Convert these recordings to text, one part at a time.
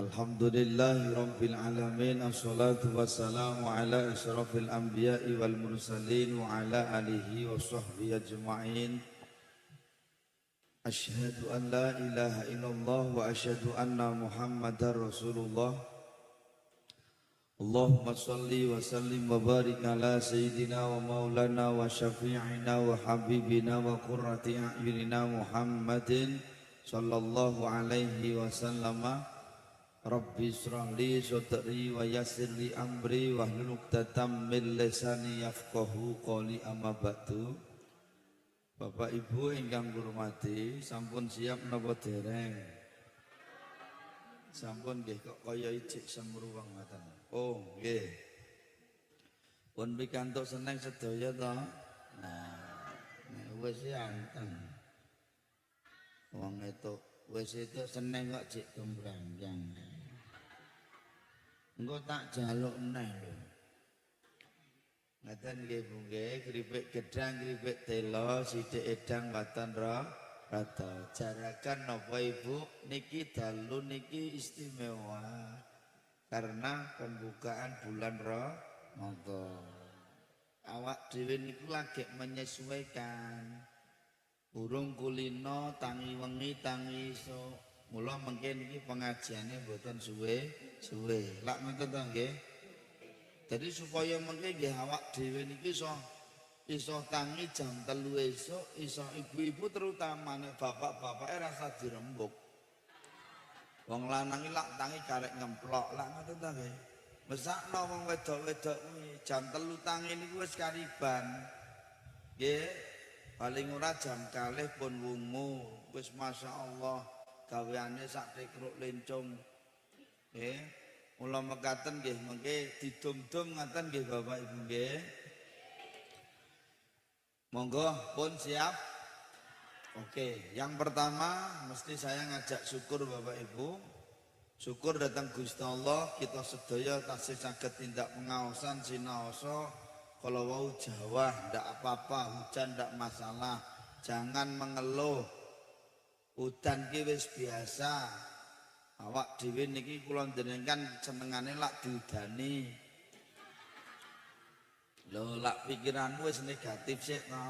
Alhamdulillahi Rabbil Alamin. Assalatu wassalamu ala asyrafil anbiya'i wal mursalin wa ala alihi wa sahbihi ajma'in. Asyhadu an la ilaha illallah wa asyhadu anna Muhammadar Rasulullah. Allahumma salli wa sallim wa barik ala sayyidina wa maulana wa syafi'ina wa habibina wa qurrati a'yunina Muhammadin sallallahu alaihi wasallama. Rabbi shrah li sadri wa yassir li amri wahlul 'uqdatam min lisani yafqahu qawli, amma ba'du. Bapak Ibu ingkang kurmati, sampun siap napa dereng? Sampun nggih, kok kaya ijik semruwang ngoten. Oh, nggih. Pun pikantuk seneng sedaya to? Nah, wis anteng. Wong etuk wis itu seneng kok jek kembrangjang. Engko tak jaluk neh lho. Ngaten nggih Bu nggih, kripik gedang, kripik telo, sithik edang watan rada. Jarakan napa Ibu, niki dalu niki istimewa karena pembukaan bulan Ramadan. Awak dhewe niku lagi menyesuaikan. Burung kulino tangi wengi tangi iso. Mula mungkin iki pengajiane mboten suwe. Lak ngoten to nggih. Jadi supaya mengke nggih awak dhewe niki iso tangi jam 3 esuk, iso ibu-ibu terutama nek bapak-bapak rasa dirembuk. Wong lanang iki lak tangi karek ngemplok, lak ngoten to nggih. Mesakno wong wedok-wedok kuwi jam 3 tangi niku wis kariban. Nggih, paling ora jam 2 pun wungu, wis masyaallah gaweane sak tekruk lencung. Nggih. Mula mekaten nggih mengke didum-dum ngaten nggih Bapak Ibu nggih. Monggo pun siap. Oke, yang pertama mesti saya ngajak syukur Bapak Ibu. Syukur datang Gusti Allah, kita sedaya tasih saged tindak pengaosan sinaosa kalau wau Jawa ndak apa-apa, hujan ndak masalah. Jangan mengeluh. Udan ki wis biasa. Awak dhewe niki kula njenengan senengane lak diudani. Lho lak pikiranmu wis negatif sik to.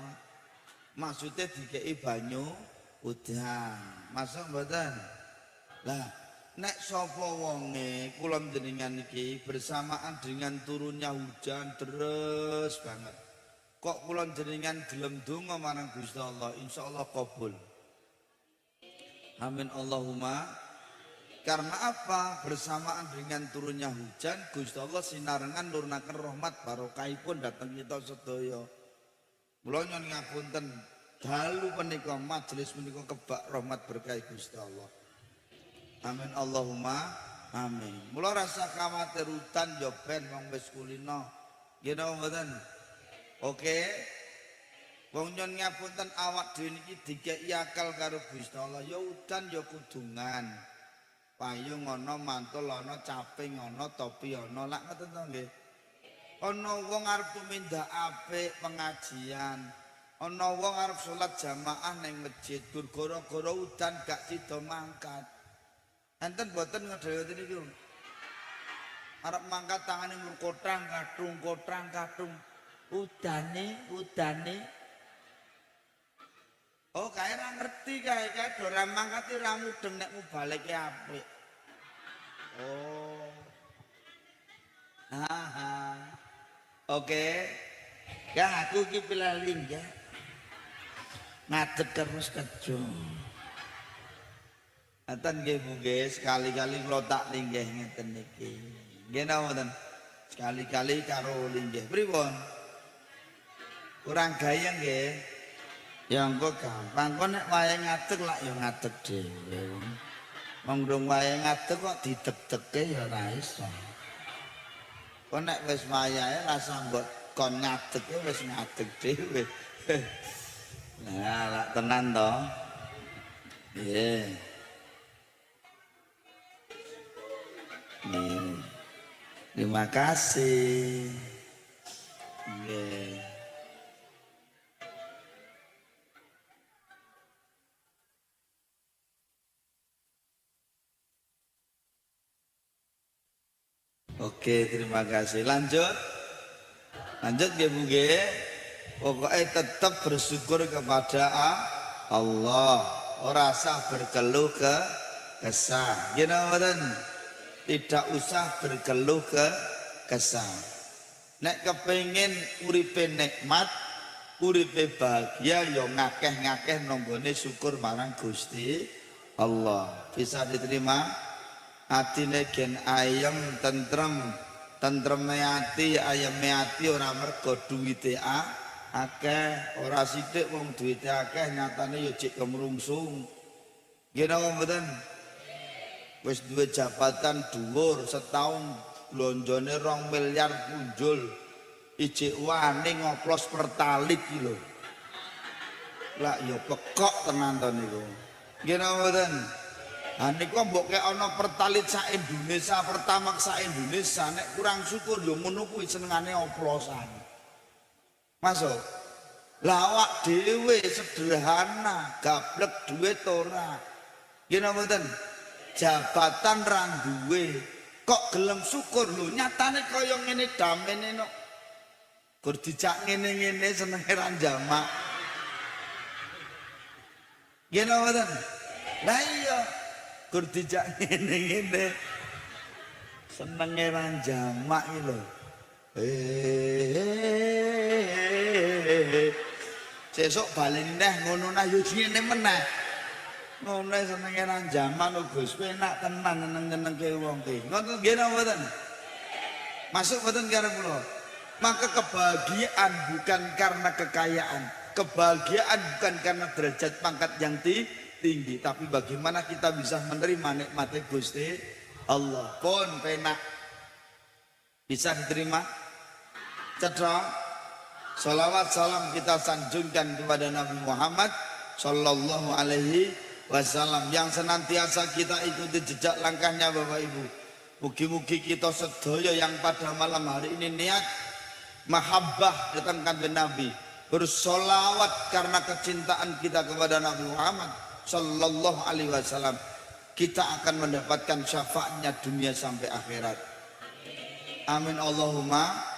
Maksude dikeki banyu udan. Masuk mboten? Lah nek sapa wonge kula njenengan niki bersamaan dengan turunnya hujan deres banget. Kok kula njenengan gelem donga marang Gusti Allah, insyaallah kabul. Amin Allahumma. Karena apa? Bersamaan dengan turunnya hujan, Gusti Allah sinarengan nurnaken rahmat barokahipun dateng kita sedaya. Mula nyuwun ngapunten, dalu menika majelis menika kebak rahmat berkah Gusti Allah. Amin Allahumma amin. Mula rasa khawatir hutan yo ben wong wis kulino. Nggih napa mboten? Oke. Wong nyuwun ngapunten awak dhewe niki dikeki akal karo Gusti Allah, ya udan ya kudungan. Payung ana, mantul ana, caping ana, topi ana, lak ngoten to nggih. Ana wong arep tumindak apik pengajian, ana wong arep salat jamaah ning masjid, gara-gara udan gak sida mangkat. Enten boten ngedhewe niku. Arep mangkat tangane mung kotrang-katrung. Udane. Oh, kae ra ngerti kae ora mangkat ora mudeng nek mubaleke apik. Oh. Oke. Ya aku iki pilaling ya. Ngadeg terus kejo. Aten nggih Bu nggih, sekali-kali kula tak linggih ngeten niki. Nggih napa mboten? Sekali-kali karo linggih. Pripun? Kurang gaya nggih. Ya engko gampang, kok nek wayahe ngadeg lak ya ngadeg dhewe. Wong ndung wayahe ngadeg kok dideg-dege ya ora iso. Kok nek wis wayahe rasa mbok kon ngadeg wis ngadeg dhewe. Nah, lak tenan to. Nggih. Terima kasih. Nggih. Oke, terima kasih. Lanjut. Lanjut nggih Bu nggih. Pokoknya tetap bersyukur kepada Allah. Ora usah berkeluh kesah. Gini mboten? Tidak usah berkeluh kesah. Nek kepengin uripe nikmat, uripe bahagia ya ngakeh-ngakeh nanggone syukur marang Gusti Allah. Bisa diterima? Atine gen ayem tentrem, tentreme ati, ayeme ati ora mergo duwite akeh, ora sithik wong duwite akeh nyatane ya jek kemrungsung. Nggih napa mboten? Wis duwe jabatan dhuwur setahun blonjone 2 miliar punjul. Ijik wani ngoplos pertalit iki lho. Lah ya pekok tenan to niku. Nggih napa mboten? Ha niku mbok kek ana pertalit sak Indonesia, pertamax sak Indonesia nek kurang syukur ya ngono kuwi senengane oplosan. Masuk. Lah awak dhewe sederhana, gablek duit ora. Nggih napa mboten? Jabatan ra duwe, kok gelem syukur lho, nyatane kaya ngene damene no. Gur dijak ngene-ngene senenge ra jamak. Nggih napa mboten? Lah iya, gur dijak ngene-ngene senenge ra jamak iki lho. Sesuk balen neh ngono nah yo ngene meneh. Ngono senenge nang jaman Gus penak tenan nyeneng-nyenengke wong ki. Ngoten nggih napa mboten? Masuk mboten karo kula. Maka kebahagiaan bukan karena kekayaan, kebahagiaan bukan karena derajat pangkat yang tinggi, tapi bagaimana kita bisa menerima nikmat Gusti Allah. Pun penak bisa diterima. Cedhak salawat salam kita sanjungkan kepada Nabi Muhammad sallallahu alaihi wasallam yang senantiasa kita ikuti jejak langkahnya Bapak Ibu. Mugi-mugi kita sedaya yang pada malam hari ini niat mahabbah datangkan ke Nabi, bersolawat karena kecintaan kita kepada Nabi Muhammad sallallahu alaihi wasallam, kita akan mendapatkan syafaatnya dunia sampai akhirat. Amin Allahumma.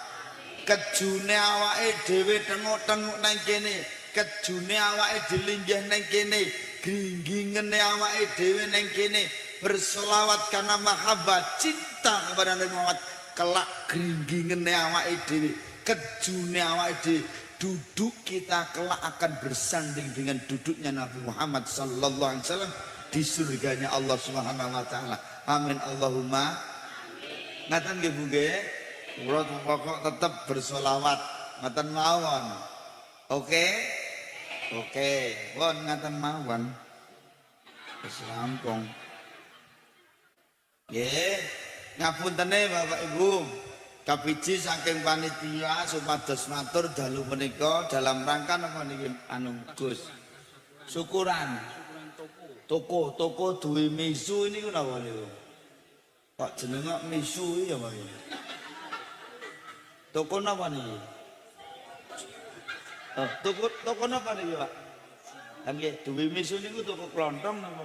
Kejune awake dhewe tengok-tengok nang kene, kejune awake dilinggih nang kene, gringgingene awake dhewe nang kene, berselawat karena mahabbah cinta kepada Nabi Muhammad, kelak gringgingene awake dhewe, kejune awake dhewe, duduk kita kelak akan bersanding dengan duduknya Nabi Muhammad sallallahu alaihi wasallam di surganya Allah Subhanahu wa taala. Amin Allahumma. Ngaten nggih Bu nggih. Kula pokok tetap bersolawat ngaten mawon. Oke? Oke, pun ngaten mawon. Wis rampung. Nggih, ngapuntene Bapak Ibu. Kapiji saking panitia supados matur dalu menika dalam rangka napa niki anu Gus? Syukuran. Toko duwe misu niku napa niku? Kok jenenge misu ya Pak? Toko napa niki? Oh, toko napa niki, Pak? Nggih, duwe misu niku toko klontong napa?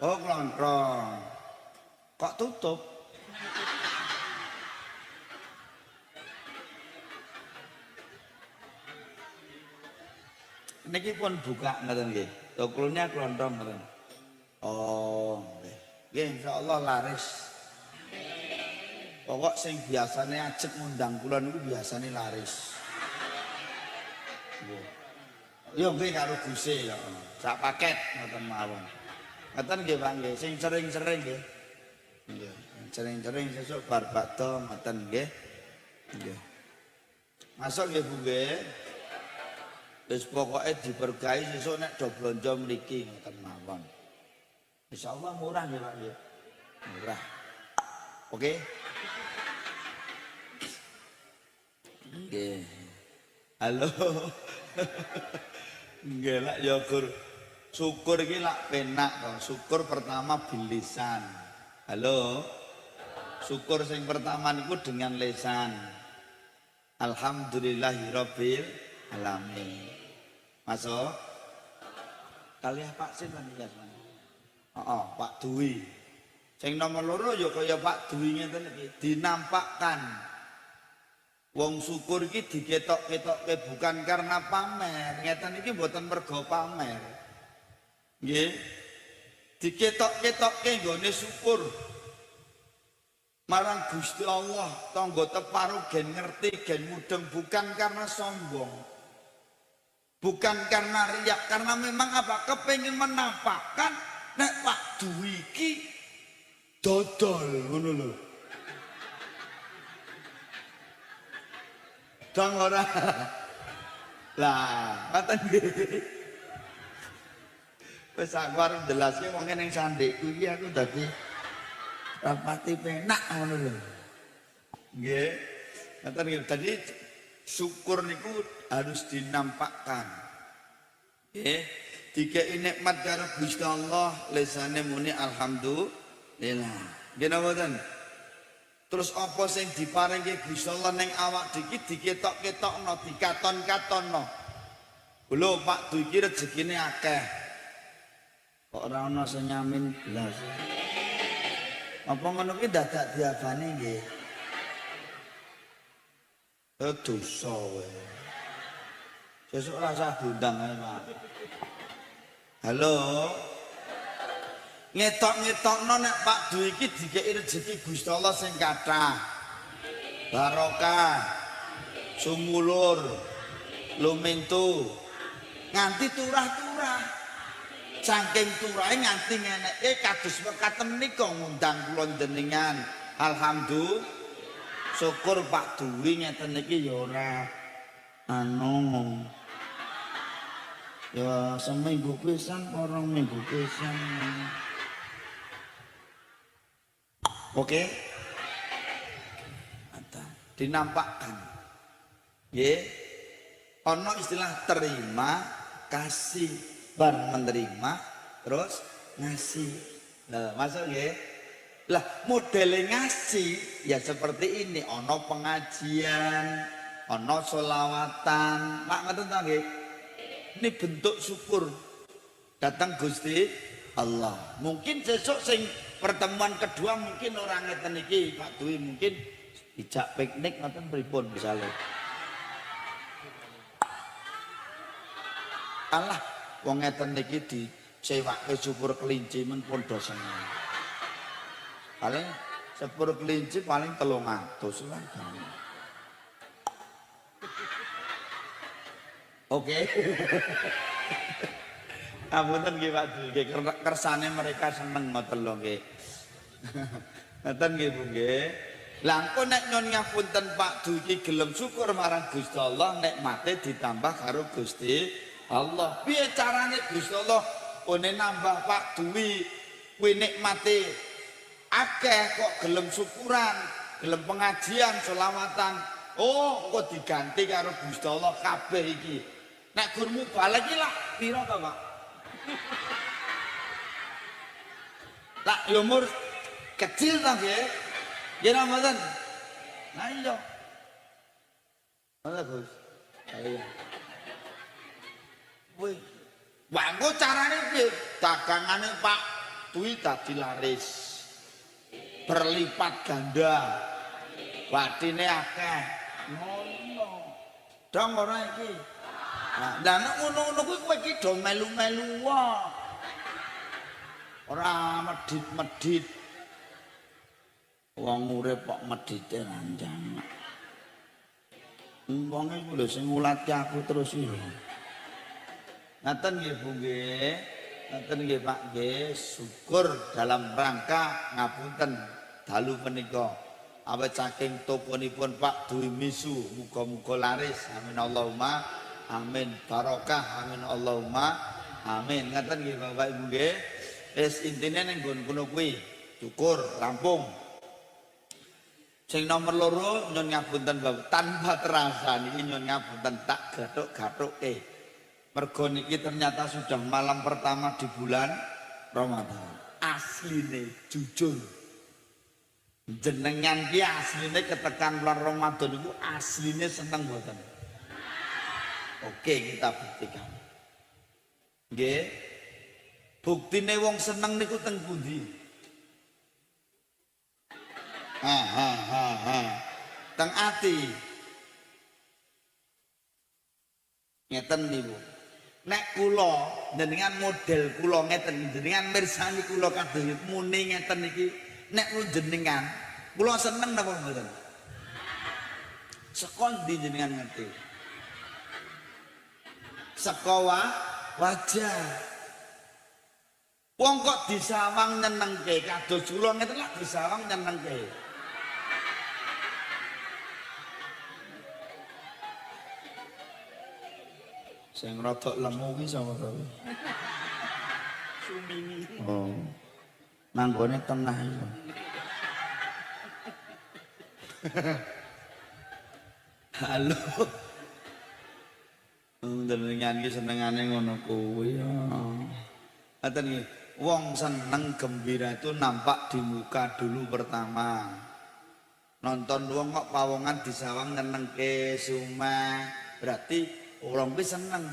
Oh, klontong. Kok tutup? Niki pun buka ngoten nggih. Tokonya klontong ngoten. Oh, nggih. Nggih insyaallah laris. Pokok sing biasane ajek ngundang kula niku biasane laris. Nggih. Yo nggih karo Guse ya. Sak paket ngoten mawon. Ngoten nggih Pak nggih, sing sering-sering nggih. Nggih, sering-sering sesuk bar bakdo ngoten nggih. Nggih. Masuk nggih Bu nggih. Wis pokoke diberkahi sesuk nek do blonjo mriki ngoten mawon. Insyaallah murah nggih Pak nggih. Murah. Oke. Nggih. Halo. Nggih lak ya Gur. Syukur iki lak penak to. Syukur pertama bilisan. Halo. Syukur sing pertama niku dengan lisan. Alhamdulillahirabbil alamin. Masuk. Kalian Pak Sin lan ya. Pak Dwi. Sing nomor loro ya kaya Pak Dwi ngeten iki, dinampakkan. Wong syukur iki diketok-ketokke bukan karena pamer. Ngeten iki mboten mergo pamer. Nggih. Diketok-ketokke nggone syukur. Marang Gusti Allah, tangga teparu gen ngerti, gen mudeng bukan karena sombong. Bukan karena riak, karena memang apa? Kepengin menampakkan nek Pak Dwi iki dodol ngono lho. Dong ora. Lah, ngoten nggih. Wis aku arep jelaske wong ning sandekku iki aku dadi rapati penak ngono lho. Nggih. Ngoten nggih. Dadi syukur niku harus dinampakkan. Nggih. Dikei nikmat karo Gusti Allah, lesane muni alhamdulillah. Nggih napa mboten? Terus apa sing diparingi Gusti Allah ning awak iki diketok-ketokno, dikaton-katonno. Lho Pak Dwi iki rezekine akeh. Kok ora ana sing nyamin blas. Apa ngono ki dadak diabane nggih? Dosa wae. Sesuk rasa diundang ae, Pak. Halo. Ngetok-ngetokno nek Pak Dwi iki dikeki rezeki Gusti Allah sing kathah. Barokah. Sumulur. Lumintu. Nganti turah-turah. Saking turahe nganti ngeneke kados mekaten nika ngundang kula jenengan. Alhamdulillah. Syukur Pak Dwi ngeten iki ya ora anu. Ya seminggu pisan, orang minggu pisan. Oke. Dinampakkan. Nggih. Ana istilah terima kasih. Bar menerima terus ngasih. Nah, masuk nggih. Lah modele ngasih ya seperti ini, ono pengajian, ono sholawatan. Pak ngoten ta nggih? Ini bentuk syukur datang Gusti Allah. Mungkin sesuk sing pertemuan kedua mungkin orang ngeten iki Pak Dwi mungkin dijak piknik ngoten pripun misalnya. Allah wong ngeten niki disewake syukur kelinci men podo seneng. Paling sepur kelinci paling 300 lah. Oke. Apunten nggih Pak Dwi, nggih kersane mereka seneng ngoten lho nggih. Ngoten nggih Bu nggih. Lah engko nek nyon ngapunten Pak Dwi iki gelem syukur marang Gusti Allah nikmate ditambah karo Gusti Allah. Piye carane Gusti Allah one nambah Pak Dwi kuwi nikmate akeh kok gelem syukuran, gelem pengajian, selawatan. Oh, kok diganti karo Gusti Allah kabeh iki. Nek gurmu balik iki lak pira to, Pak? Lah ya umur kecil ta nggih? Nggih napa mboten? Nah iya. Mana Gus? Ayo. Woi, wanggo carane piye? Dagangane Pak Dwi dadi laris. Berlipat ganda. Watine akeh. Ngono. Dong ora iki. Nah, nek ngono-ngono kuwi kowe iki do melu-melu wae. Ora medhit-medhit. Wong urip kok medhite ranjang. Wonge iku lho sing ngulatke aku terus iki. Ngaten nggih Bu nggih. Ngaten nggih Pak nggih. Syukur dalam rangka ngapunten dalu menika. Awet saking tokonipun Pak Dwi misu muga-muga laris. Amin Allahumma amin. Barokah amin Allahumma amin. Ngaten nggih Bapak Ibu nggih. Wis intine ning nggon kono kuwi. Syukur rampung. Sing nomor loro nyun ngapunten Bapak tanpa terasa niki nyun ngapunten tak gathuk-gathuke. Mergo niki ternyata sudah malam pertama di bulan Ramadan. Asline jujur. Jenengan ki asline ketekan bulan Ramadan itu asline seneng mboten? Oke, kita buktikan. Nggih. Buktine wong seneng niku teng pundi? Teng ati. Ngeten niku. Nek kula jenengan model kula ngeten jenengan mirsani kula kados muni ngeten iki nek kula jenengan kula seneng napa mboten? Saka ndi jenengan ngerti? Saka wajah. Wong kok disawang nyenengke kados kula ngeten lak disawang nyenengke. Sing rodok lemu ki sapa to? Sumini. Oh. Manggone tengah iku. Halo. Njenengan iki senengane ngono kuwi. Ngaten iki, wong seneng gembira itu nampak di muka dulu pertama. Nonton wong kok pawongan disawang nyenengke sumeh, berarti orang kuwi seneng.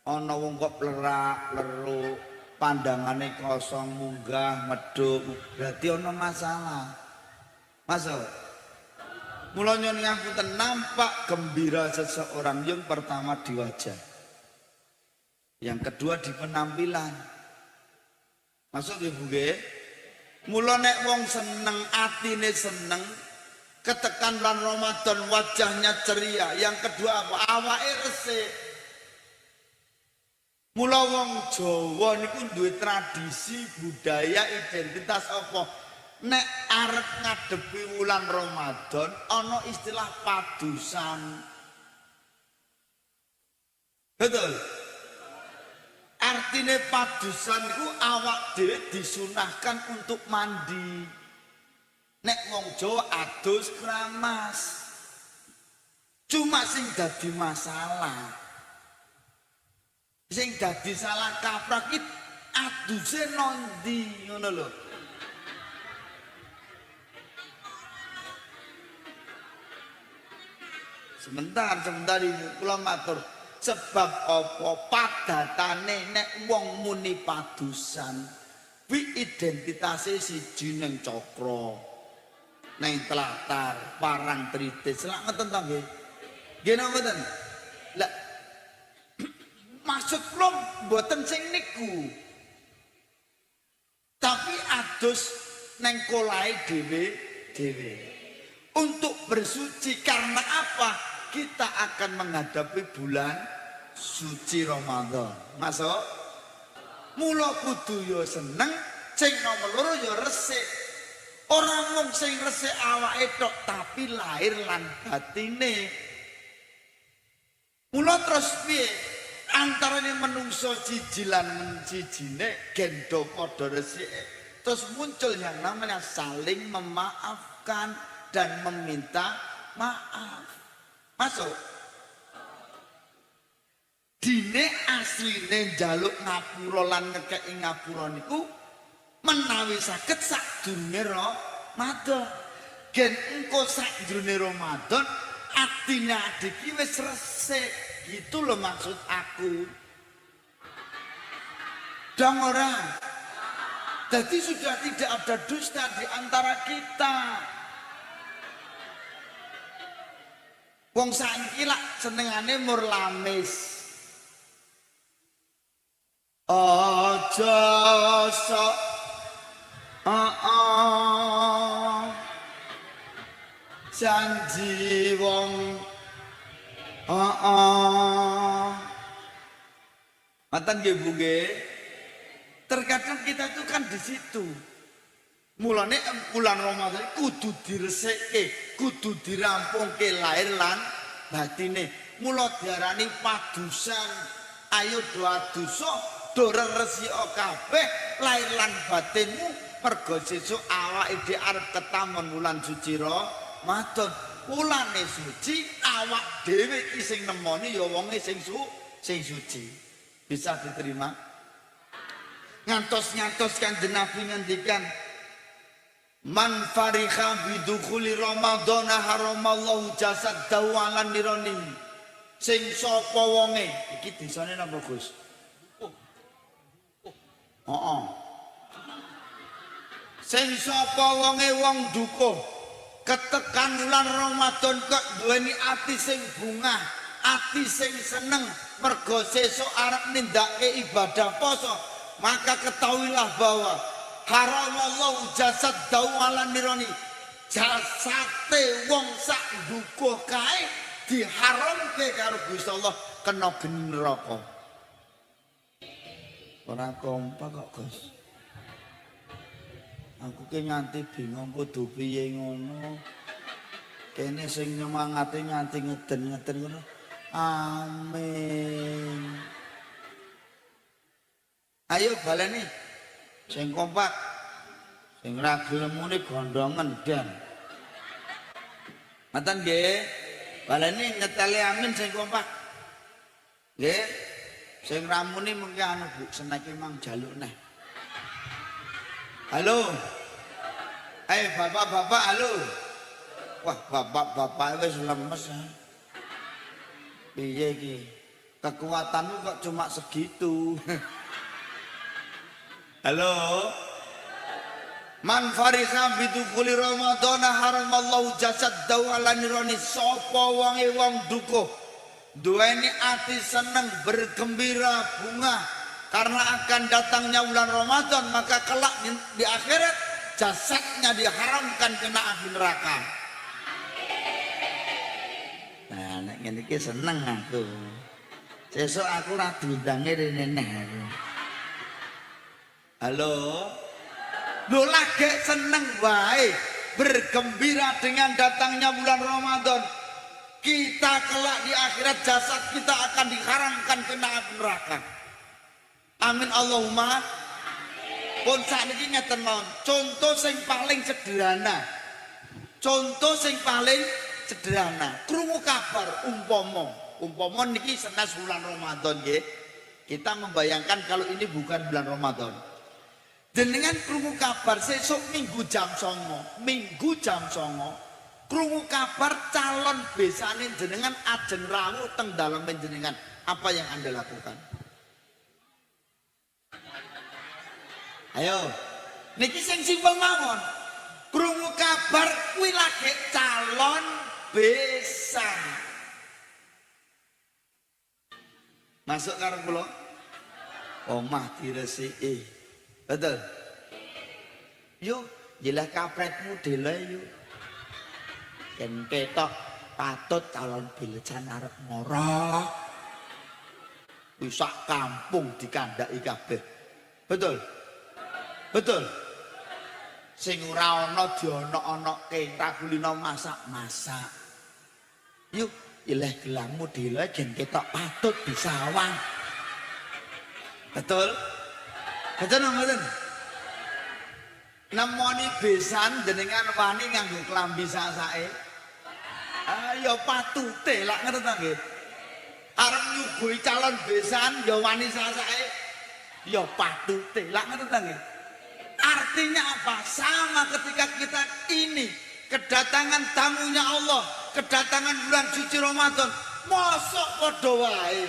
Ana wong kok plerak, leruk, pandangane kosong, munggah, medhuk, berarti ana masalah. Masuk. Mula nyuwun ngapunten nampak gembira seseorang yang pertama di wajah. Yang kedua di penampilan. Masuk Ibu nggih? Mula nek wong seneng, atine seneng, ketekan bulan Ramadan wajahnya ceria. Yang kedua apa? Awake resik. Mula wong Jawa niku duwe tradisi, budaya, identitas apa? Nek arep ngadepi wulan Ramadan ana istilah padusan. Betul. Artine padusan iku awak dhewe disunahkan untuk mandi. Nek wong Jawa adus keramas. Cuma sing dadi masalah. Sing dadi salah kaprah iki aduse nondi ngono lho. Sebentar Ibu kula matur sebab apa padatane nek wong muni padusan kuwi identitase siji ning cakra. Neng telatar, parang tritis, lak ngeten to nggih. Nggih napa mboten? Lah maksud kula mboten sing niku. Tapi adus neng kolahe dhewe. Untuk bersuci karena apa? Kita akan menghadapi bulan suci Ramadan. Masuk? Mula kudu yo seneng, sing nomor loro yo resik. Orang mung sing resik awake tok tapi lahir lan batine. Mula terus piye? Antarane menungso siji lan sijine gendho padha resike. Terus muncul yang namanya saling memaafkan dan meminta maaf. Masuk. Dine asline njaluk ngapura lan ngekeki ngapura niku menawi saged sadurunge Ramadan. Gen engko sadurunge Ramadan atine adik iki wis resik. Gitu loh maksud aku. Dong ora. Jadi sudah tidak ada dusta di antara kita. Wong saiki lak senengane mur lamis. Aja sok janji wong Matan nggih Bu nggih. Terkadang kita itu kan di situ. Mulane bulan Ramadan kudu diresike, kudu dirampungke lahir lan batine. Mula diarani padusan. Ayo doa dosa, do resika kabeh lahir lan batinmu mergo sesuk awake dhewe arep ketamon bulan suci Ramadan. Ulane suci awak dhewe iki sing nemoni ya wonge sing suci. Bisa diterima? Ngantos Kanjeng Nabi ngendikan man fariha bidukhuli Ramadan haramallahu jasadahu ala nirani. Sing sapa wonge iki desane napa Gus? Sing sapa wonge wong dukuh ketekan bulan Ramadan kok duweni ati sing bungah, ati sing seneng mergo sesuk arep nindakake ibadah poso, maka ketahuilah bahwa haramallahu jasad dawalan nironi, jasate wong sak dukuh kae diharamke karo Gusti Allah kena geni neraka. Ora kompak kok, Gus. Aku ki nganti bingung kudu piye ngono. Kene sing nyemangati nganti ngeden-ngeden ngono. Amin. Ayo baleni. Sing kompak. Sing ra gelem muni gondongen dan. Ngoten nggih. Baleni ngeteli amin sing kompak. Nggih. Sing ramuni mengke anu Bu, seneke mang jaluk neh. Halo. Bapak-bapak halo. Wah, bapak-bapak wis lemes ya. Piye iki? Kekuatanmu kok cuma segitu. Halo. Man fariha bidukuli Ramadan haramallahu jasad dawalani sapa wonge wong dukuh. Duweni ati seneng bergembira bunga karena akan datangnya bulan Ramadan, maka kelak di akhirat jasadnya diharamkan kena api neraka. Nah, nek ngene iki seneng aku. Sesuk aku ora diundange rene neh aku. Halo. Lho lagi seneng wae bergembira dengan datangnya bulan Ramadan. Kita kelak di akhirat jasad kita akan diharamkan kena api neraka. Amin Allahumma. Pun sakniki ngeten mawon. Contoh sing paling sederhana. Contoh sing paling sederhana. Krungu kabar umpama niki senes bulan Ramadan nggih. Kita membayangkan kalau ini bukan bulan Ramadan. Jenengan krungu kabar sesuk minggu jam 09.00. Minggu jam 09.00. Krungu kabar calon besane jenengan ajeng rawuh teng dalem jenengan. Apa yang Anda lakukan? Ayo, niki sing simpel mawon. Krungu kabar kuwi lagi calon besan. Masuk karo kula. Omah diresiki. Betul. Yuk, jelah kapretmu dele yuk. Yen ketok patut calon besan arep ngorok. Bisa kampung dikandhaki kabeh. Betul. Betul. Sing ora ana dionok-onokke, ra kulino masak-masak. Yuk, ileh gelangmu dhewe gen ketok patut disawang. Betul? Betul mboten? Nemoni besan jenengan wani nganggo klambi sasake. Ayo patute lak ngoten ta nggih. Arep nyuguhi calon besan ya wani sasake. Ya patute lak ngoten ta nggih. Artinya apa? Sama ketika kita ini kedatangan tamunya Allah, kedatangan bulan suci Ramadan, mosok padha wae.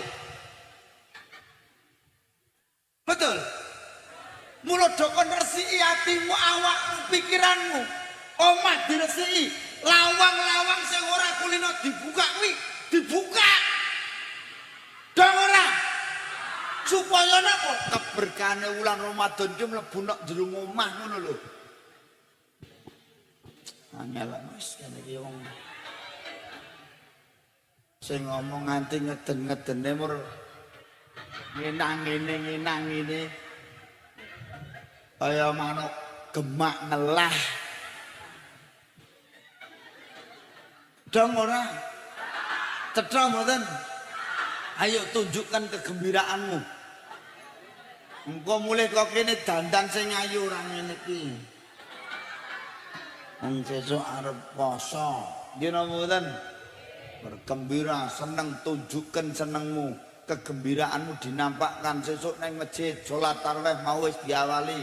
Betul? Mula dokon resiki atimu, awakmu, pikiranmu. Omah diresiki, lawang-lawang sing ora kulino dibuka kuwi, dibuka. Dong ora. Supaya napa keberkahane wulan Ramadan iki mlebu nang jero omah ngono lho. Angel wis kene iki wong sing ngomong nganti ngeden-ngedene mur ngenang ngene kaya manuk gemak ngelah. Dong ora? Cetha mboten? Ayo tunjukkan kegembiraanmu. Engko mulai kok kene dandan sing ayu ora ngene iki. Wong sesuk arep poso. Nggih napa mboten? Bergembira, seneng, tunjukkan senengmu, kegembiraanmu dinampakkan sesuk nang masjid salat tarawih mau wis diawali.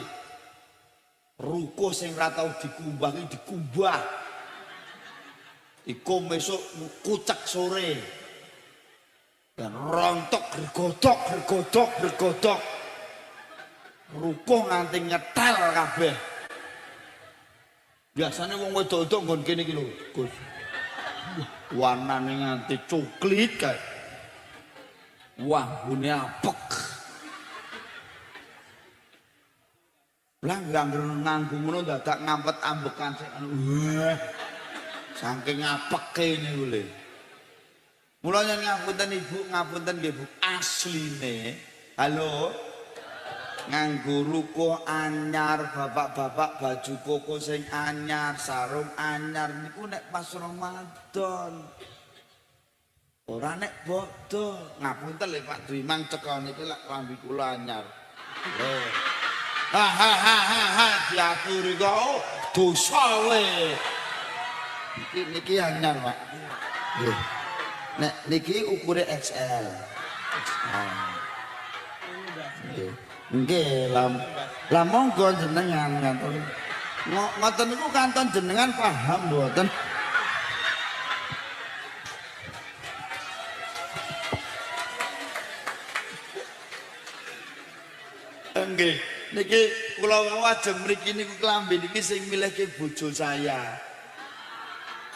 Rukuh sing ora tau dikumbah dikumbah. Iku besok kucek sore. Dan rontok gergodok. Rukuh nganti ngetel kabeh. Biasane wong wedok-wedok nggon kene iki lho, Gus. Warnane nganti coklit kae. Wah, bune apek. Lah nganggo ngono dadak ngampet ambekan sik anu. Wah. Saking apeke niku lho. Mula yen ngapunten Ibu, ngapunten nggih Bu, asline. Halo. Nganggo ruko anyar, bapak-bapak baju koko sing anyar, sarung anyar niku nek pas Ramadan. Ora nek bodho. Ngapunten lho Pak Dwimang cekal niki lak klambi kula anyar. Lho. Ha diaturi kok dosa kowe. Niki anyar, Pak. Nggih. Nek niki ukure XL. Nggih. Nggih, lah monggo jenengan kanton. Ngoten niku kanton jenengan paham mboten? Nggih, niki kula wau ajeng mriki niku klambi niki sing milihke bojo saya.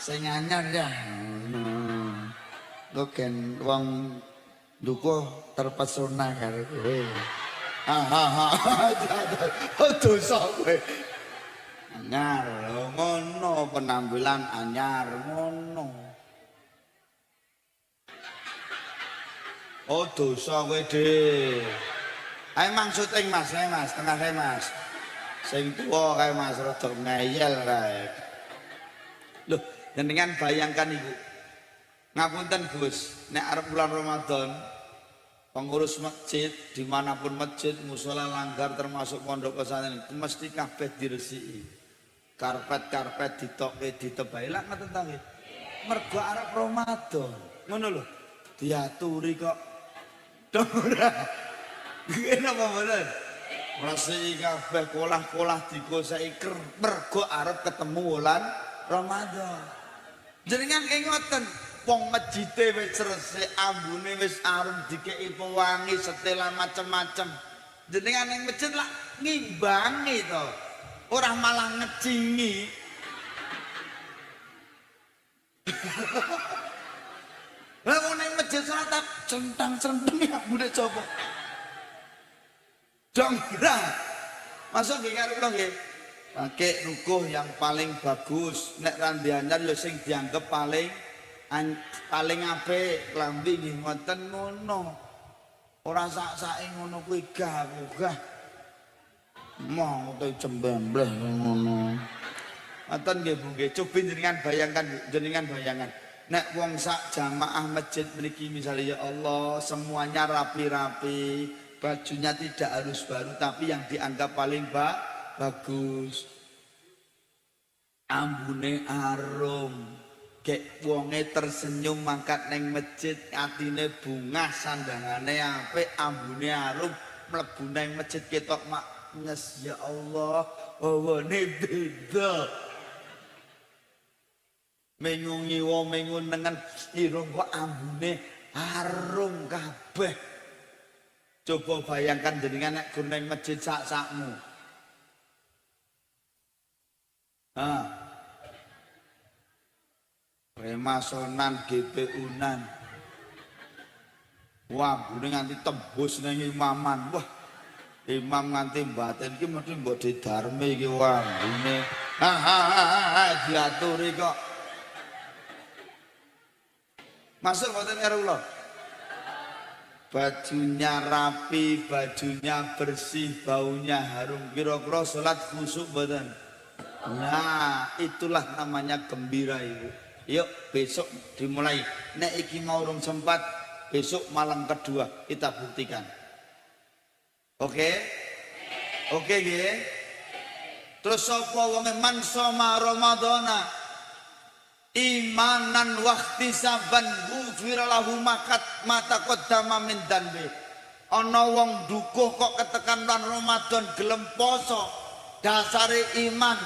Sing anyar ya. Kok gen wong dukuh terpesona karo kowe. Dosa kowe. Anyar ngono penampilan anyar ngono. Oh dosa kowe dhe. Ae maksuding Mas, tengah Mas. Sing tuwa kae Mas rada ngeyel kae. Loh, jenengan bayangkan iku. Ngapunten Gus, nek arep bulan Ramadan pengurus masjid dimanapun masjid musola langgar termasuk pondok pesantren mesti kabeh diresiki karpet ditoke ditebahi lak ngoten ta nggih mergo arep Ramadan ngono lho diaturi kok ora nggih napa mboten resiki kabeh kolah-kolah digoseki mergo arep ketemu wulan Ramadan jenengan ngoten wong masjide wis resik, ambune wis arum dikeki pewangi, setelan macem-macem. Jenengan ning masjid lak ngimbangi to. Ora malah ngecingi. Lah wong ning masjid salat centang-centeng ya ambune coba. Dong ora. Masuk nggih karo kula nggih. Pakai rukuh yang paling bagus. Nek randi anyar ya sing dianggep paling apik klambi nggih ngoten ngono. Ora sak-sake ngono kuwi gah. Mau te cembembleh ngono. Ngoten nggih Bu nggih. Coba jenengan bayangkan. Nek wong sak jamaah masjid mriki misalnya ya Allah semuanya rapi-rapi, bajunya tidak harus baru tapi yang dianggap paling bagus. Ambune arum. Kek wonge tersenyum mangkat neng masjid atine bungah sandangane apik ambune arum mlebu neng masjid ketok maknyes ya Allah hawane beda mengungi wong mengun nengen irung kok ambune arum kabeh coba bayangkan jenengan nek neng masjid sak-sakmu Remasonan GPU-nan. Wah, bune nganti tembus ning imaman. Wah. Imam nganti batin iki mesti mbok didarme iki wah bune. Diaturi kok. Masuk mboten karo kula. Bajunya rapi, bajunya bersih, baunya harum. Kira-kira salat khusyuk mboten? Nah, itulah namanya gembira Ibu. Yuk besok dimulai. Nek iki mau urung sempat, besok malam kedua kita buktikan. Oke? Oke nggih. Terus sapa wong man soma Ramadhana imanan wahtisaban ghufira lahu mata qaddama min dzanbi. Ana wong dukuh kok ketekan lan Ramadan gelem poso. Dasare iman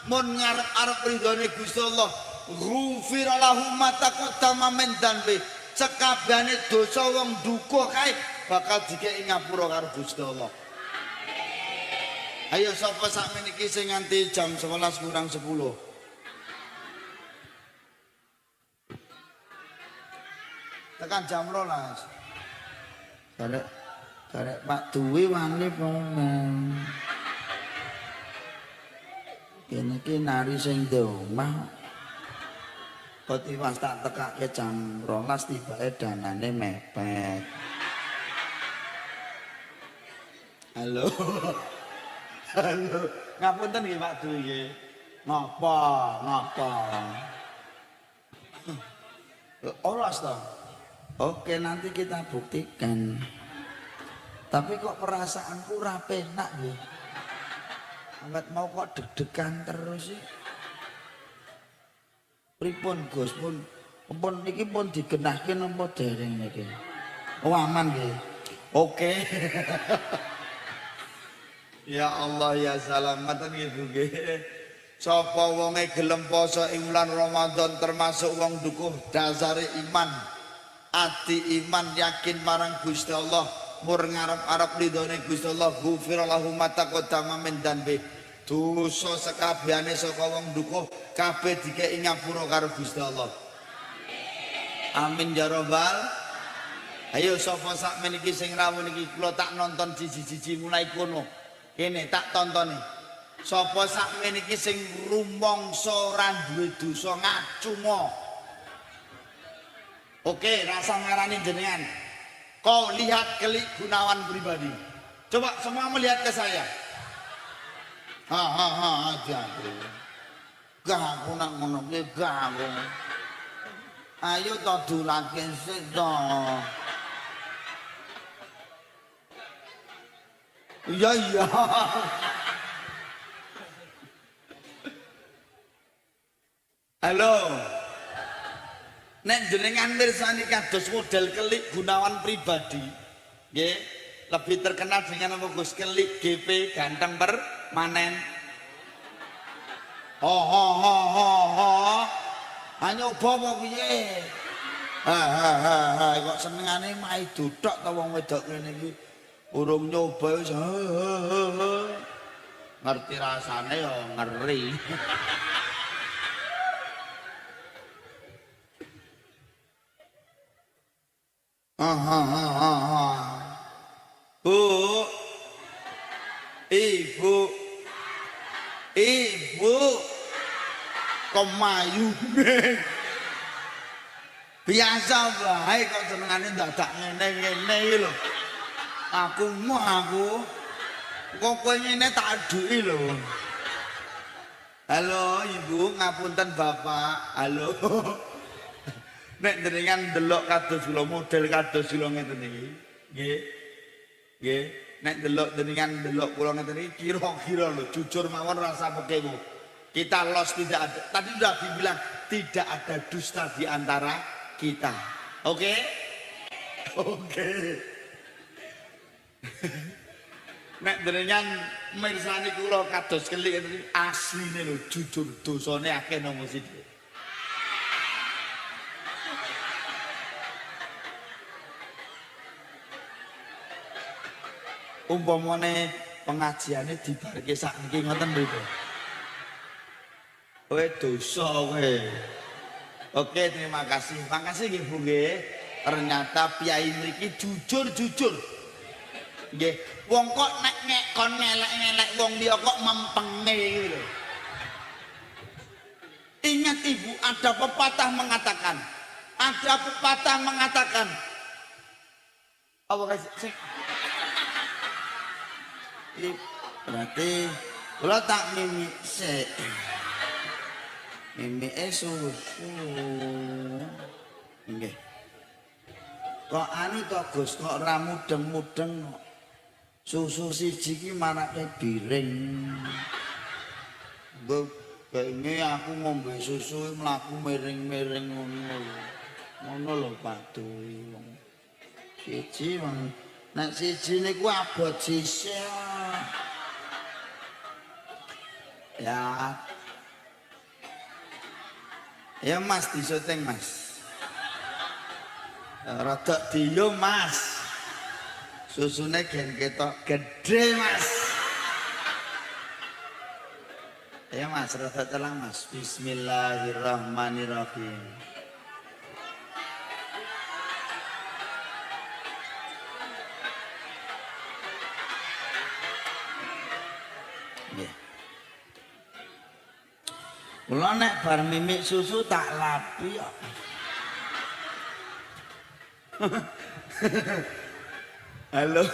mun ngarep-arep ridhone Gusti Allah. Ghufira lahu mata qaddama min dzanbi. Sekabehane dosa wong dukuh kae bakal dikeki ngapura karo Gusti Allah. Ayo sapa sakmeniki sing nganti jam 11 kurang 10. Tekan jam 12. Karek Pak Duwi wani pomen. Kene iki nari sing di omah. Kok tiwas tak tekake jam 12 tibake danane mepet. Halo. Halo. Ngapunten nggih Pak Duwi nggih. Ngapa? Olas toh. Oke, nanti kita buktikan. Tapi kok perasaanku ora penak nggih. Anget mau kok deg-degan terus sih. Pripun Gus pun niki pun digenahke napa dereng niki? Oh aman nggih. Oke. Ya Allah ya salam ngoten nggih Bu nggih. Sapa wonge gelem poso ing wulan Ramadan termasuk wong dukuh dasare iman. Ati iman yakin marang Gusti Allah, mur ngarep-arep ridhone Gusti Allah, ghufira lahu ma taqaddama min dzambi. Dosa sekabehane saka wong dukuh kabeh dikeki ngapura karo Gusti Allah. Amin ya rabbal. Ayo sapa sak meniki sing rawuh niki kula tak nonton siji-siji mulai kono. Kene tak tontoni. Sapa sak meniki sing rumangsa ora duwe dosa ngacuma. Oke, rasa ngarani jenengan. Kau lihat Kelik Gunawan pribadi. Coba semua melihat ke saya. Aja. Gak aku nak ngono ki gak aku. Ayo to dulake sik to. Iya. Halo. Nek jenengan mirsani kados model Kelik Gunawan pribadi, nggih, lebih terkenal dengan nama Gus Kelik GP ganteng permanen. Nyoba apa piye? Kok senengane mai duduk ta wong wedok kene iki. Urung nyoba wis ngerti rasane ya ngeri. Bu, ibu, kemayu. Biasa bae kok senengane dadak ngene-ngene iki lho. Aku kok kowe ngene tak aduki lho. Halo Ibu, ngapunten Bapak. Halo. Nek jenengan delok kados kula model kados kula ngeten iki. Nggih. Nek delok jenengan delok kula ngeten iki kira-kira lho jujur mawon rasa pekewu. Kita los tidak ada. Tadi sudah dibilang tidak ada dusta di antara kita. Oke? Nek jenengan mirsani kula kados Kelik ngeten asline lho jujur dosane akeh nomor siji. Umpamane pengajiane dibarke sakniki ngoten lho. Kowe dosa kowe. Oke, terima kasih. Makasih nggih Bu nggih. Ternyata piyai mriki jujur. Nggih, wong kok nek kon ngelek-ngelek wong liya kok mempenge iki lho. Ingat Ibu, ada pepatah mengatakan apa sih? Berarti kula tak mimik sik. Mimike susu. Nggih. Kok anu to Gus, kok ora mudeng-mudeng. Susu siji iki marake biring. Kayaknya aku ngombe susu mlaku miring-miring ngono. Ngono lho Pak Duwi. Siji wong nek siji niku abot sisih. Ya Mas disyuting Mas. Rada diyo Mas. Susune gen ketok gede Mas. Ya Mas, rada telang Mas. Bismillahirrahmanirrahim. Nggih. Kula nek bar mimik susu tak lapi kok. Halo.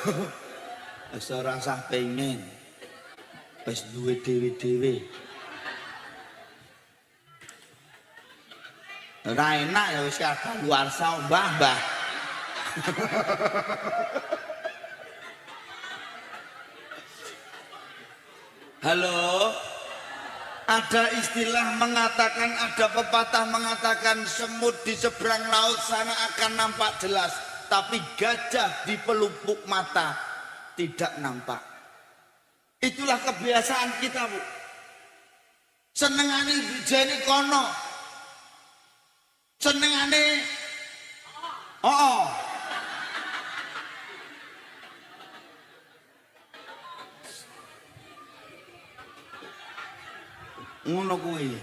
Wis ora usah pengen. Wis duwe dhewe-dhewe. Ora enak ya wis kadaluwarsa Mbah. Halo. Ada istilah mengatakan, ada pepatah mengatakan semut di seberang laut sana akan nampak jelas, tapi gajah di pelupuk mata tidak nampak. Itulah kebiasaan kita, Bu. Senengane bijane kono. Senengane oh. Ngono kuwi.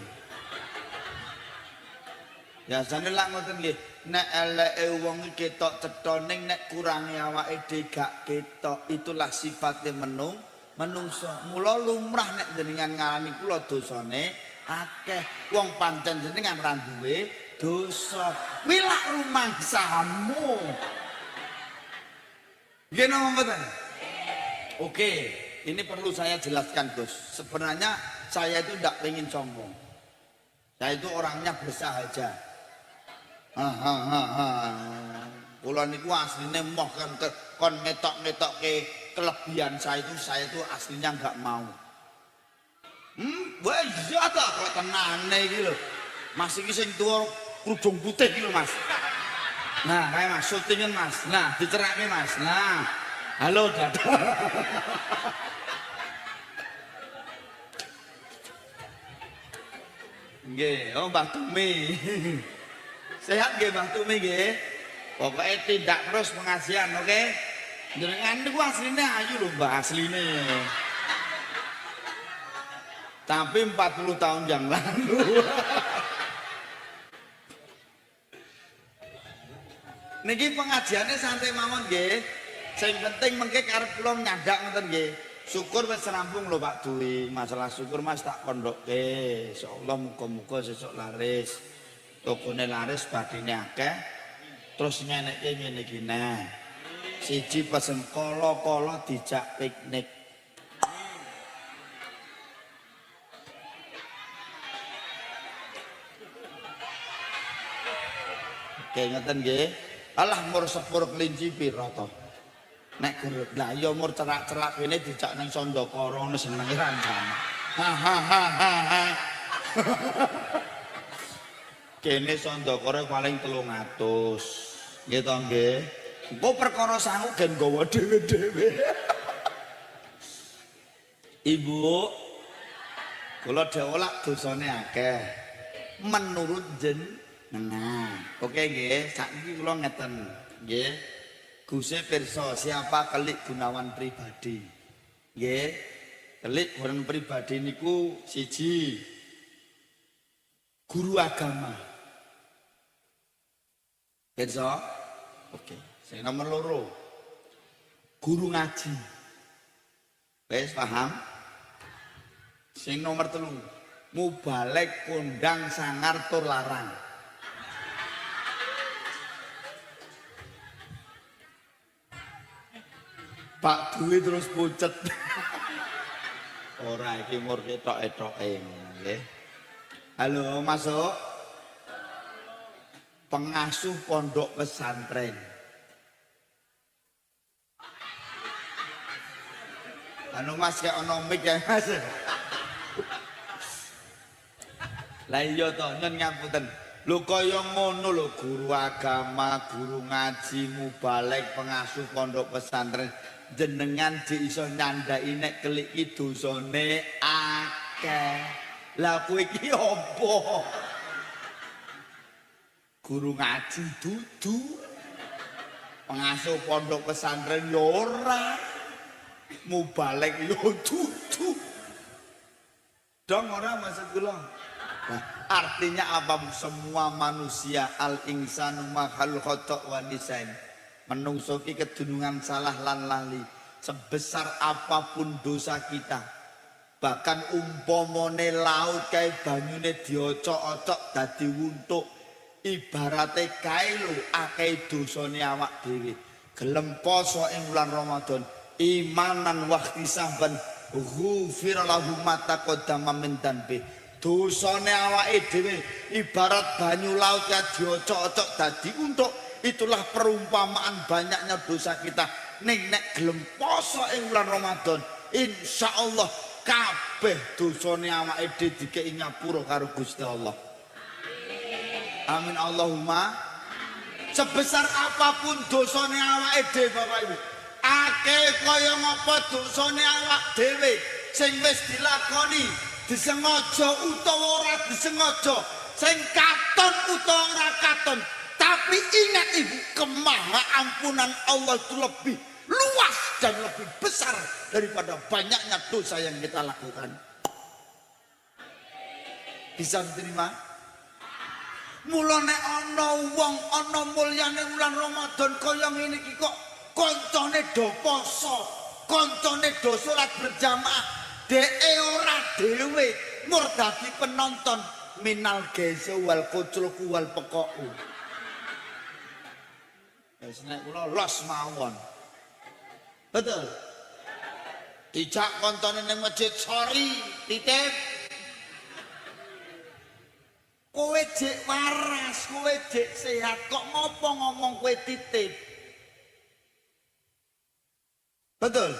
Biasane lak ngoten nggih, nek eleke wong iki ketok cetha ning nek kurange awake dhewe gak ketok, itulah sifate menungso. Mula lumrah nek jenengan ngarani kula dosane akeh. Wong pancen jenengan ra duwe dosa. Milak rumangsamu. Nggih napa mboten? Oke, ini perlu saya jelaskan, Gus. Sebenarnya saya itu tidak pengen sombong. Saya itu orangnya bersahaja. Kula niku asline moh kon ngetok-ngetokke kelebihan saya itu aslinya enggak mau. Wah iya ta kok tenane iki lho. Mas iki sing tuwa kerudung putih iki lho, Mas. Nah, kae Mas syutingin Mas. Nah, dicerake Mas. Nah. Halo, Dadah. Nggih, oh Mbah Tumi. Sehat nggih Mbah Tumi nggih. Pokoke tindak terus pengasihan, oke? Jenengan niku asline ayu lho, Mbah, asline. Tapi 40 tahun yang lalu. Niki pengajiannya santai mawon nggih. Sing penting mengke karep kula nyandak ngoten nggih. Syukur wis rampung lho Pak Dwi. Masalah syukur Mas tak kondokke. Insyaallah muga-muga sesuk laris. Tokone laris badine akeh. Terus ngenekke ngene iki nah. Siji pesen kala-kala dijak piknik. Oke ngoten nggih. Alah mur sepur kelinci pira to? Nek gurut lah ya umur cerak-cerak kene dijak nang Sandakara ngono senenge rancane. Kene Sandakara paling 300. Nggih to nggih. Engko perkara sangu gen nggawa dhewe-dhewe. Ibu kula dhewe dosane akeh. Menurut jenengan. Oke nggih, sakniki kula ngeten nggih. Guse pirsa siapa Kelik Gunawan pribadi. Nggih. Kelik Gunawan pribadi niku siji guru agama. Pirsa? Oke. Sing nomor loro guru ngaji. Wis paham? Sing nomor 3 mubalek kondang sangar tur larang. Pak Dwi terus pucet. Ora iki mur ketok-etoke nggih. Halo, masuk. Pengasuh pondok pesantren. Anu Mas kayak ono mic ya Mas. Lah iya to, nyen ngapunten. Lho kaya ngono lho guru agama, guru ngaji, mubalek, pengasuh pondok pesantren. Jenengan iso nyandai nek Kelik iki dosane akeh. Lah kowe iki apa? Guru ngaji dudu. Pengasuh pondok pesantren ya ora. Mubalek ya dudu. Dong ora maksud kula. Nah, artinya apa? Semua manusia al-insanu mahal khotok wa nisain. Menungso ki kedunungan salah lan lali. Sebesar apapun dosa kita. Bahkan umpamane laut kae banyune diocok-ocok dadi wuntuk. Ibarate kae lho akeh dosane awak dhewe. Gelem poso ing bulan Ramadan imanan wahtisaban ghufira lahu ma taqaddama min dzambi. Dosane awake dhewe ibarat banyu laut ya diocok-ocok dadi untuk. Itulah perumpamaan banyaknya dosa kita. Ning nek gelem poso ing bulan Ramadan, insyaallah kabeh dosane awake dhewe dikeki ngapura karo Gusti Allah. Amin Allahumma. Sebesar apapun dosane awake dhewe Bapak Ibu. Akeh kaya ngapa dosane awak dhewe sing wis dilakoni disengaja utawa ora disengaja, sing katon utawa ora katon. Tapi ingat Ibu, kemahaampunan Allah itu lebih luas dan lebih besar daripada banyaknya dosa yang kita lakukan. Bisa diterima? Mulane ana wong ana mulyane wulan Ramadan kaya ngene iki kok koncone do poso, koncone do salat berjamaah, dheke ora dhewe mur dadi penonton minal gese wal kuclku wal pekoku. Wis nek kula los mawon. Betul. Dijak koncone ning masjid sorry, titip. Kowe jek waras, kowe jek sehat, kok ngopo ngomong kowe titip? Betul.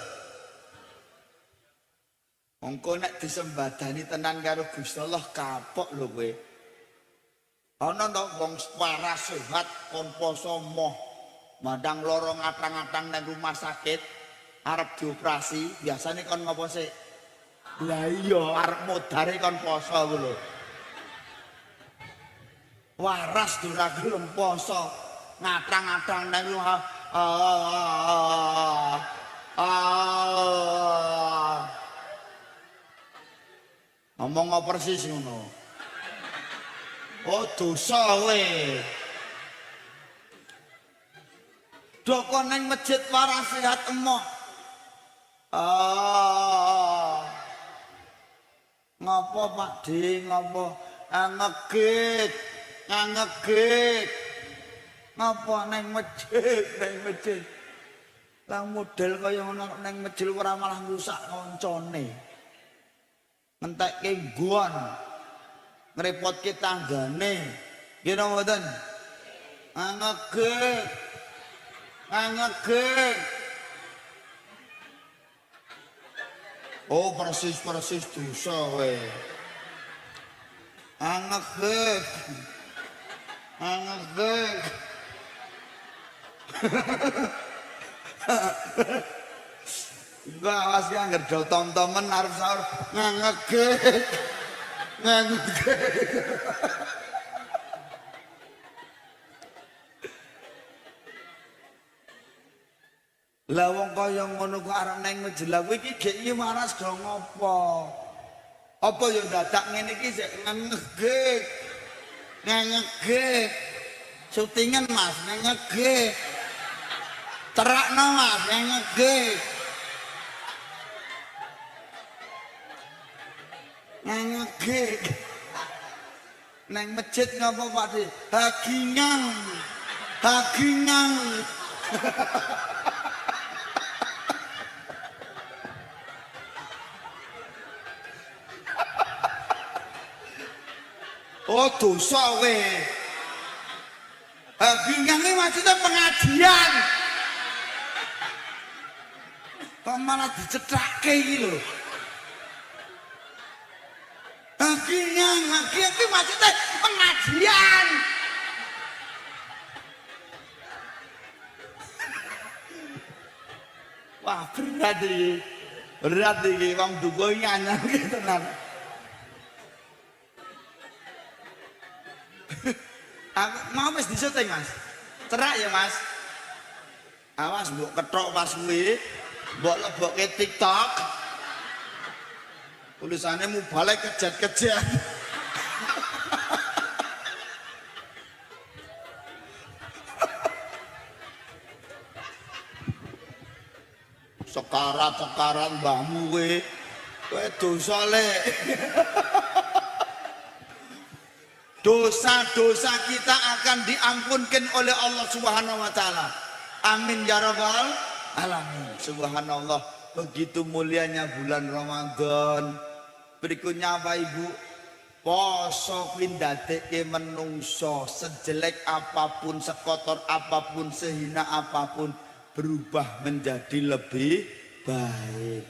Mongko nek disembadani tenan karo Gusti Allah kapok lho kowe. Ana to wong waras sehat kon poso moh, mandang loro ngatang-atang nang rumah sakit arep dioperasi, biasane kon ngopo sik? Lah iya arep modare kon poso lho. Waras ora gelem poso ngatang-atang nang rumah ngomong apa persis ngono. Oh dosa kowe. Doko nang masjid waras sehat emoh. Ngapa Pak D, ngapa ngegit. Ngegek ngapa neng masjid lah model kaya ngono neng masjid ora malah ngrusak koncone ngentekke nggon ngrepotke tanggane nggih napa mboten ngegek oh persis dosa kowe ngegek Enggak awas ya ngedol tom-tomen arep sahur ngegek. Lah wong kaya ngono kok arep nang menjelah kowe iki gek iki waras do ngopo? Apa yo dadak ngene iki sik ngegek. Ngegek syutingan Mas ngegek terakno Mas ngegek nang masjid ngapa Pak De hagingang oh dosa kowe. Bingung iki maksudnya pengajian. Kok malah dicethake iki lho. Bingung iki maksudnya pengajian. Wah, berat iki wong duka nyanyar tenan. Aku mau wis disyuting Mas. Cerak ya Mas. Awas mbok ketok pas kuwi, mbok lebokke TikTok. Tulisannya mau balik kejat-kejat. Sekarat-sekarat mbahmu kowe dosa lek. Dosa-dosa kita akan diampunkan oleh Allah Subhanahu wa taala. Amin ya rabbal alamin. Subhanallah, begitu mulianya bulan Ramadan. Berikutnya apa Ibu? Poso kuwi ndadekke menungso sejelek apapun, sekotor apapun, sehina apapun berubah menjadi lebih baik.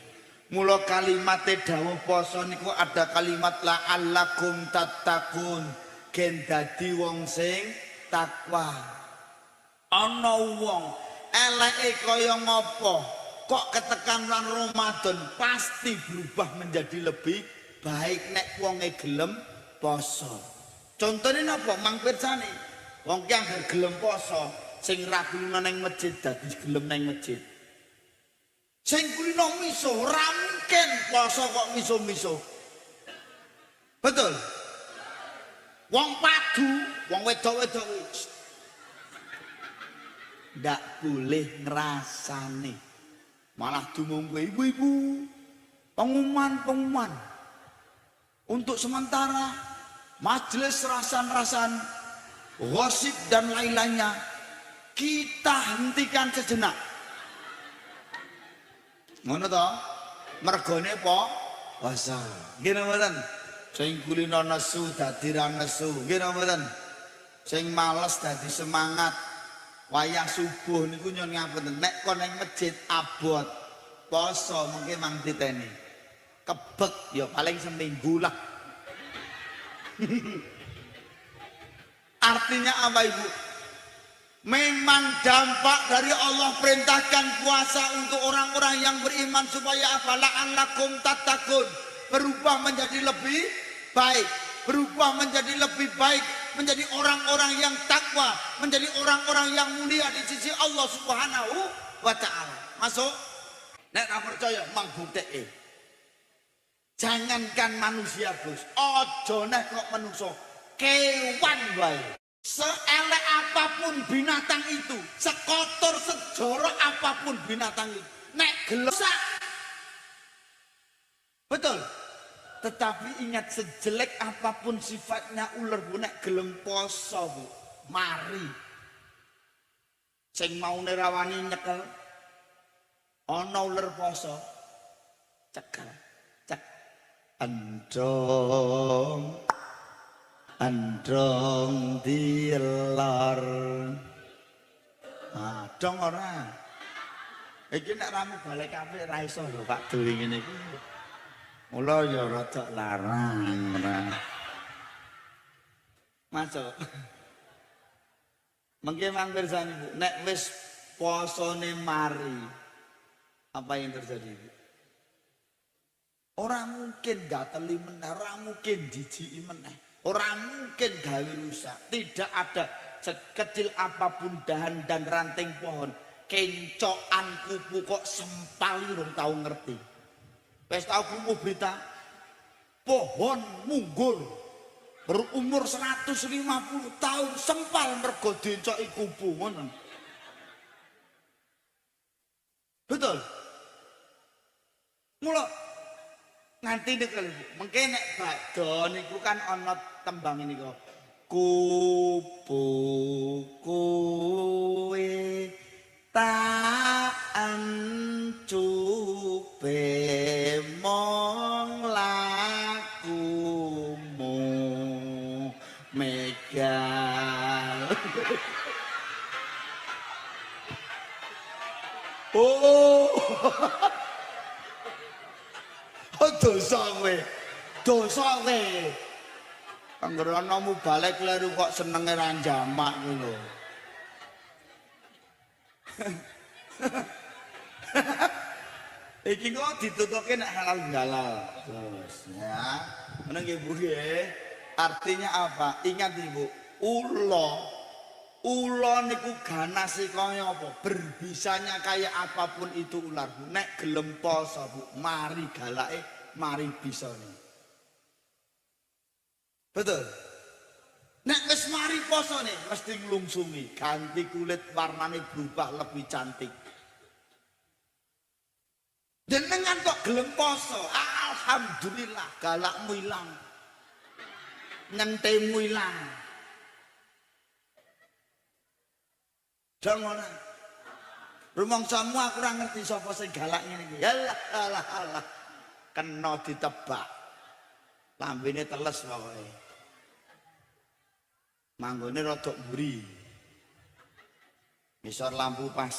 Mula kalimat dawuh poso niku ada kalimat la'allakum tattaqun, gen dadi wong sing takwa. Ana wong eleke kaya ngopo kok ketekan lan Ramadan pasti berubah menjadi lebih baik nek wonge gelem poso. Contone napa Mang Pirsani? Wong ki anggere gelem poso sing ragu nang masjid dadi gelem nang masjid. Sing kulino miso ora mungkin poso kok miso-miso. Betul? Wong padu, wong wedok-wedok ndak boleh ngrasani. Malah dumungke ibu-ibu. Pengumuman untuk sementara majelis rasan-rasan, gosip dan lain-lainnya kita hentikan sejenak. Ngono to? Mergone po puasa. Nggih mboten? Sing kulino nesu dadi ra nesu. Nggih mboten? Sing males dadi semangat. Wayah subuh niku nyon ngapunten. Nek kon ning masjid abot poso mungkin mang diteni. Kebek ya paling seminggu lah. Artinya apa Ibu? Memang dampak dari Allah perintahkan puasa untuk orang-orang yang beriman supaya apa? La'allakum tattaqun, berubah menjadi lebih baik, berubah menjadi lebih baik, menjadi orang-orang yang takwa, menjadi orang-orang yang mulia di sisi Allah Subhanahu wa taala. Masuk? Nek ora percaya mang bukteke. Jangankan manusia, Gus. Ojo nek kok manusia, kewan wae. Seelek apapun binatang itu, sekotor sejorok apapun binatang itu, nek gelosak. Betul. Tetapi ingat, sejelek apapun sifatnya ular Bu, nek gelem poso Bu, mari. Sing mau nerawani nyekel, ana ular poso, cekel, cek, androng dilar. Ah, dong ora. Iki nek ramu balik apik ra iso lho Pak Dwi ngene iki. Mula ya rada larang ora. Masuk. Mengke Mang Pirsani Bu, nek wis posone mari, apa yang terjadi Bu? Orang mungkin gateli meneh, orang mungkin jijiki meneh. Orang mungkin gawe rusak. Tidak ada sekecil apapun dahan dan ranting pohon, kencokan kupu kok sempal urung tau ngerti. Wis tau krungu berita pohon munggur berumur 150 tahun sempal mergo diencoki kupu ngono. Betul. Mula nganti niku lho mengke nek badha niku kan ana tembang niku kupu kowe tak ancupe mong lakumu megal. Oh dosa kowe. Dosa kowe. Anggere ana balik kleru kok senenge ra jamak kuwi lho. Iki kok ditutuke nek halal halal. Terus ya. Ngono nggih Bu nggih. Artinya apa? Ingat Ibu, ula niku ganase kaya apa? Berbisanya kayak apapun itu ular Bu. Nek gelem poso Bu, mari galake mari bisa nih. Betul. Nek wis mari poso nih mesti nglungsungi, ganti kulit warnane berubah lebih cantik. Jenengan kok gelem poso? Alhamdulillah, galakmu ilang. Nyentemu ilang. Dong ora. Rumangsamu aku ora ngerti sapa sing galak ngene iki. Yalah alah. Kena ditebak. Lambene teles pokoke. Manggone rada mburi. Ngisor lampu pas.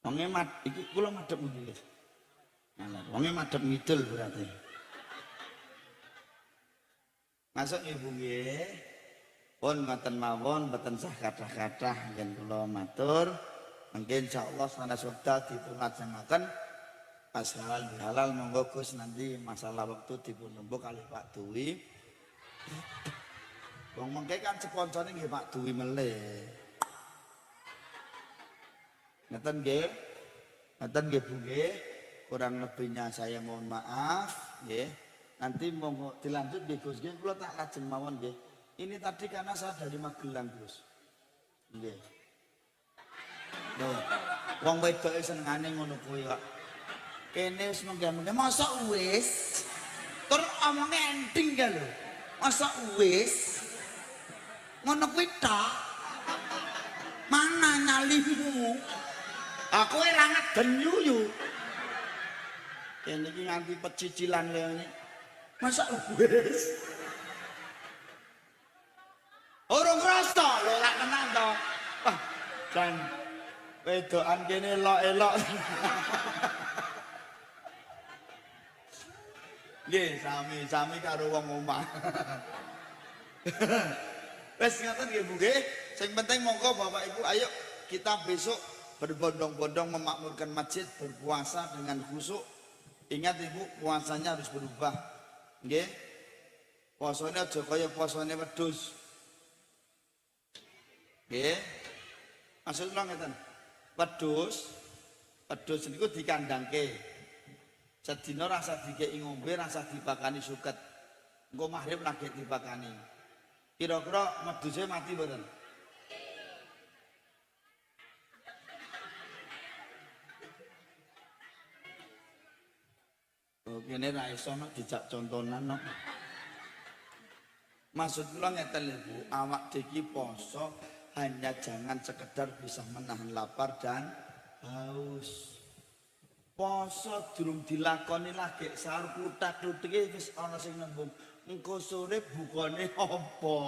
Wonge iki kula madhep nggih. Nah, wonge madhep ngidul berarti. Masuk Ibu nggih. Pun mboten mawon mboten sah kathah-kathah yen kula matur. Mungkin insyaallah sanes wekdal dipunlajengaken pas halal monggo Gus nanti masalah waktu dipun nembuk kali Pak Dwi. Wong mengke kan sponsore nggih Pak Dwi meleh. Ngeten nggih. Ngeten nggih Bu nggih. Kurang lebihnya saya mohon maaf nggih. Nanti monggo dilanjut nggih Gus nggih kula tak lajeng mawon nggih. Ini tadi karena saya dari Magelang Gus. Nggih. Loh, wong wedoke senengane ngono kuwi kok. Kene wis mengke-mengke mosok wis. Tur omonge ending ka lho. Mosok wis. Ngono kuwi tok. Mana nyalimu? Aku ora ngeden yuyu. Kene iki nganti pecicilan lene. Mosok wis. Orang rasa lho ora kenal to. Wah, dan wedokan kene elok-elok. Nggih, sami-sami karo wong omah. Wes ngaten nggih Bu nggih. Sing penting monggo Bapak Ibu ayo kita besok berbondong-bondong memakmurkan masjid, berpuasa dengan khusyuk. Ingat Ibu, puasanya harus berubah. Nggih. Puasane aja kaya puasane wedhus. Nggih. Maksud kula ngeten. Wedhus niku dikandangke. Sedina rasa dikeki ngombe, rasa dipakani suket. Engko maghrib lagi dipakani. Kira-kira wedhuse mati mboten? Oh, kene ra iso nek dijak contonan no. Maksud kula ngeten lho Bu, awak dhewe poso hanya jangan sekedar bisa menahan lapar dan haus. Poso durung dilakoni lagi sahur kluthak-kluthike wis ana sing nembung engko sore bukane apa.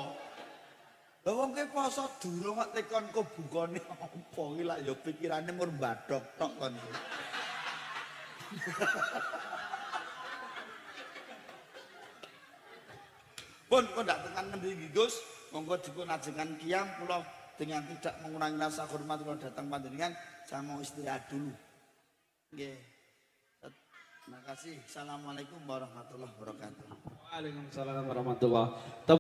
Lah wong ki poso durung kok tekon kok bukane apa ki lak ya pikirane mur mbadhok tok kon. Pun kok ndak tekan ngendi iki Gus, monggo dipun ajengan kiam kula dengan tidak mengurangi rasa hormat kula datang panjenengan saya mau istirahat dulu. Nggih. Terima kasih. Assalamualaikum warahmatullahi wabarakatuh. Waalaikumsalam warahmatullahi wabarakatuh.